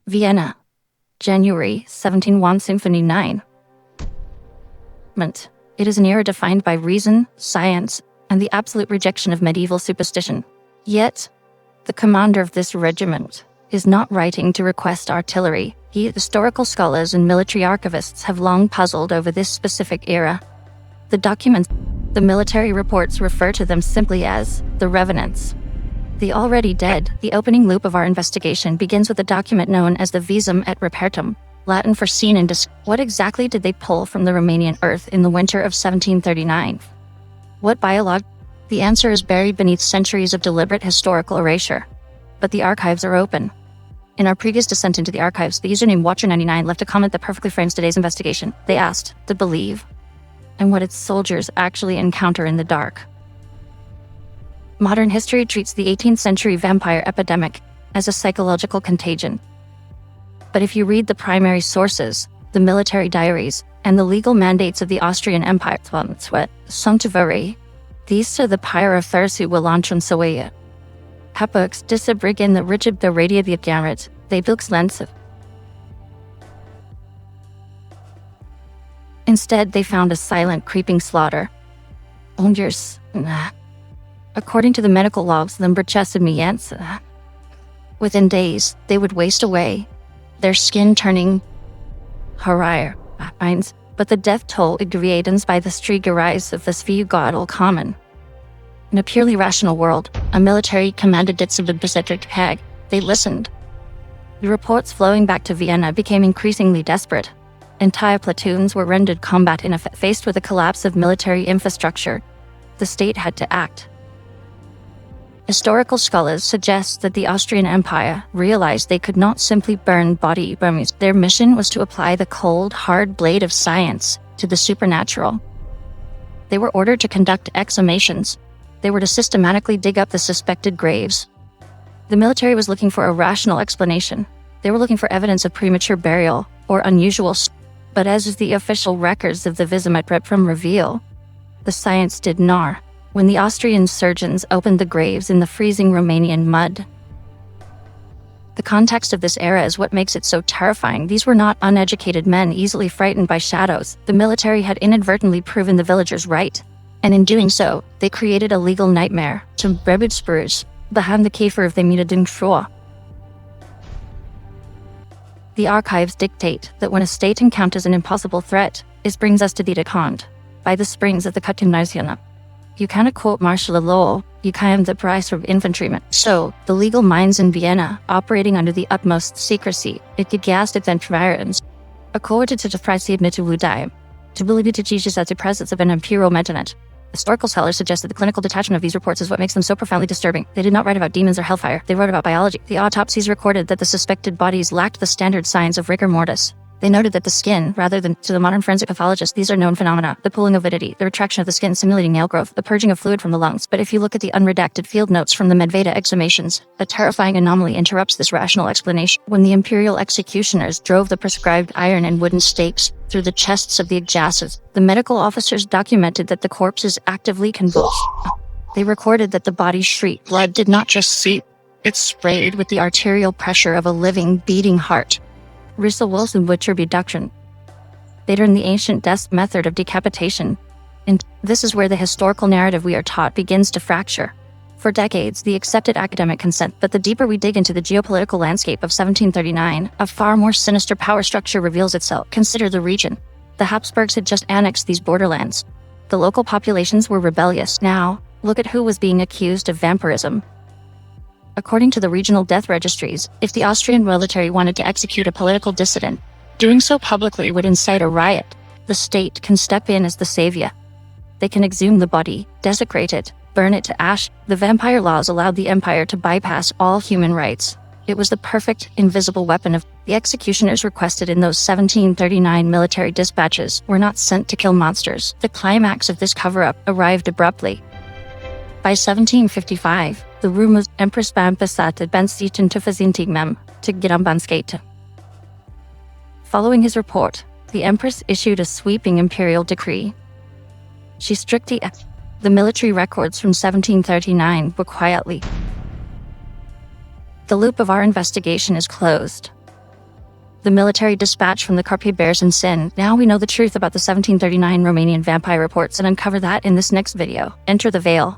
Vienna, January 1701 Symphony 9. It is an era defined by reason, science, and the absolute rejection of medieval superstition. Yet, the commander of this regiment is not writing to request artillery. Historical scholars and military archivists have long puzzled over this specific era. The military reports refer to them simply as the revenants. The already dead. The opening loop of our investigation begins with a document known as the Visum et Repertum, Latin for seen and What exactly did they pull from the Romanian earth in the winter of 1739? What biologue? The answer is buried beneath centuries of deliberate historical erasure. But the archives are open. In our previous descent into the archives, the username Watcher99 left a comment that perfectly frames today's investigation. They asked to believe, and what its soldiers actually encounter in the dark. Modern history treats the 18th century vampire epidemic as a psychological contagion. But if you read the primary sources, the military diaries, and the legal mandates of the Austrian Empire, these are the pyre Thursu Wilantron Sawaya. Habsburgs disabrig in the rigid the radia the Garrett, they books lensive. Instead, they found a silent, creeping slaughter. According to the medical logs, within days, they would waste away, their skin turning higher, but the death toll aggravated by the strigoi of the Sviugodal common. In a purely rational world, a military commanded dissident hag. They listened. The reports flowing back to Vienna became increasingly desperate. Entire platoons were rendered combat ineffective. Faced with a collapse of military infrastructure, the state had to act. Historical scholars suggest that the Austrian Empire realized they could not simply burn body bones. Their mission was to apply the cold, hard blade of science to the supernatural. They were ordered to conduct exhumations. They were to systematically dig up the suspected graves. The military was looking for a rational explanation. They were looking for evidence of premature burial or unusual. But as the official records of the Visum et Repertum reveal, the science did not. When the Austrian surgeons opened the graves in the freezing Romanian mud. The context of this era is what makes it so terrifying. These were not uneducated men easily frightened by shadows. The military had inadvertently proven the villagers right. And in doing so, they created a legal nightmare to Repertum behind the Käfer of the Miedending. The archives dictate that when a state encounters an impossible threat, it brings us to the account by the springs of the Carpathian. You cannot quote martial law, you can the price of infantrymen. So, the legal minds in Vienna, operating under the utmost secrecy, it could gas adventurers, accorded to the price admitted Ludai, to believe it to Jesus as the presence of an imperial metanate. Historical scholars suggest that the clinical detachment of these reports is what makes them so profoundly disturbing. They did not write about demons or hellfire, they wrote about biology. The autopsies recorded that the suspected bodies lacked the standard signs of rigor mortis. They noted that the skin, rather than to the modern forensic pathologist, these are known phenomena: the pooling of avidity, the retraction of the skin simulating nail growth, the purging of fluid from the lungs. But if you look at the unredacted field notes from the Medveda exhumations, a terrifying anomaly interrupts this rational explanation. When the imperial executioners drove the prescribed iron and wooden stakes through the chests of the adjacents, the medical officers documented that the corpses actively convulsed. They recorded that the body shrieked. Blood did not just seep, it sprayed with the arterial pressure of a living, beating heart. Russell Wilson butcher reduction. They learned the ancient death method of decapitation. And this is where the historical narrative we are taught begins to fracture. For decades, the accepted academic consent, but the deeper we dig into the geopolitical landscape of 1739, a far more sinister power structure reveals itself. Consider the region. The Habsburgs had just annexed these borderlands. The local populations were rebellious. Now, look at who was being accused of vampirism. According to the regional death registries, if the Austrian military wanted to execute a political dissident, doing so publicly would incite a riot. The state can step in as the savior. They can exhume the body, desecrate it, burn it to ash. The vampire laws allowed the empire to bypass all human rights. It was the perfect, invisible weapon of the executioners requested in those 1739 military dispatches were not sent to kill monsters. The climax of this cover-up arrived abruptly. By 1755, the rumors Empress Bampasat Bensieten to Fazintigmem to Girambanskate. Following his report, the Empress issued a sweeping imperial decree. She strictly the military records from 1739 were quietly. The loop of our investigation is closed. The military dispatch from the Carpathian bears in sin. Now we know the truth about the 1739 Romanian vampire reports and uncover that in this next video. Enter the veil.